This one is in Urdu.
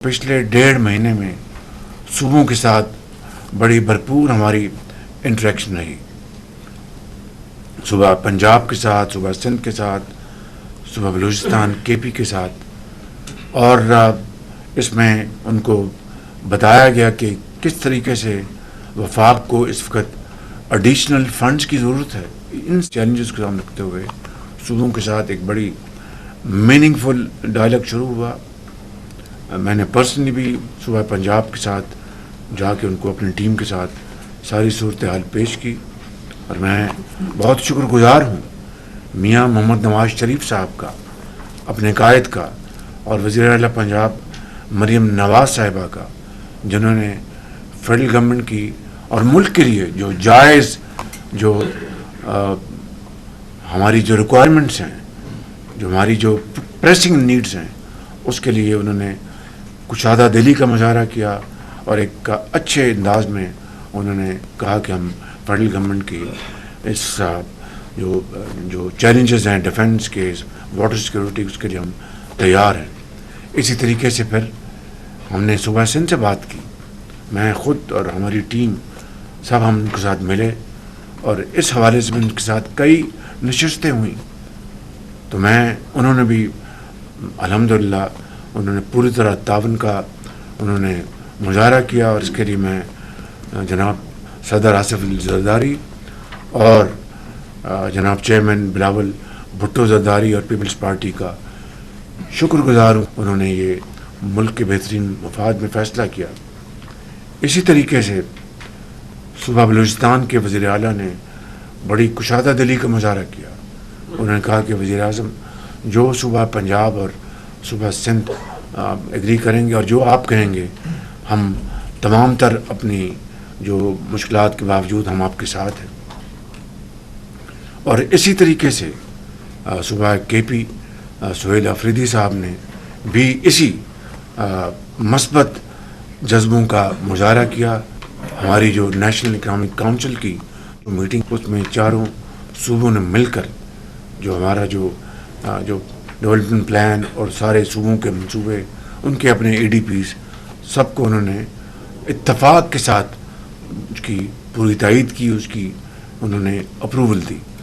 پچھلے 1.5 مہینے میں صوبوں کے ساتھ بڑی بھرپور ہماری انٹریکشن رہی. صوبہ پنجاب کے ساتھ، صوبہ سندھ کے ساتھ، صوبہ بلوچستان KP کے ساتھ، اور اس میں ان کو بتایا گیا کہ کس طریقے سے وفاق کو اس وقت ایڈیشنل فنڈز کی ضرورت ہے. ان چیلنجز کو سامنے رکھتے ہوئے صوبوں کے ساتھ ایک بڑی میننگ فل ڈائلاگ شروع ہوا. میں نے پرسنلی بھی صوبہ پنجاب کے ساتھ جا کے ان کو اپنی ٹیم کے ساتھ ساری صورتحال پیش کی، اور میں بہت شکر گزار ہوں میاں محمد نواز شریف صاحب کا، اپنے قائد کا، اور وزیر اعلیٰ پنجاب مریم نواز صاحبہ کا، جنہوں نے فیڈرل گورنمنٹ کی اور ملک کے لیے جو جائز ہماری جو ریکوائرمنٹس ہیں، جو ہماری جو پریسنگ نیڈز ہیں، اس کے لیے انہوں نے کشادہ دلی کا مظاہرہ کیا، اور ایک اچھے انداز میں انہوں نے کہا کہ ہم فیڈرل گورنمنٹ کی اس جو چیلنجز ہیں ڈیفنس کے، واٹر سیکورٹی، اس کے لیے ہم تیار ہیں. اسی طریقے سے پھر ہم نے صوبہ سندھ سے بات کی. میں خود اور ہماری ٹیم سب ہم ان کے ساتھ ملے، اور اس حوالے سے ان کے ساتھ کئی نشستیں ہوئیں. تو انہوں نے بھی الحمدللہ انہوں نے پوری طرح تعاون کا انہوں نے مظاہرہ کیا، اور اس کے لیے میں جناب صدر آصف علی زرداری اور جناب چیئرمین بلاول بھٹو زرداری اور پیپلز پارٹی کا شکر گزار ہوں. انہوں نے یہ ملک کے بہترین مفاد میں فیصلہ کیا. اسی طریقے سے صوبہ بلوچستان کے وزیر اعلیٰ نے بڑی کشادہ دلی کا مظاہرہ کیا. انہوں نے کہا کہ وزیر اعظم جو صوبہ پنجاب اور صوبہ سندھ ایگری کریں گے اور جو آپ کہیں گے، ہم تمام تر اپنی جو مشکلات کے باوجود ہم آپ کے ساتھ ہیں. اور اسی طریقے سے صوبہ KP سہیل آفریدی صاحب نے بھی اسی مثبت جذبوں کا مظاہرہ کیا. ہماری جو نیشنل اکنامک کونسل کی میٹنگ، اس میں چاروں صوبوں نے مل کر جو ہمارا جو ڈیولپمنٹ پلان اور سارے صوبوں کے منصوبے، ان کے اپنے ADPs، سب کو انہوں نے اتفاق کے ساتھ اس کی پوری تائید کی، اس کی انہوں نے اپروول دی.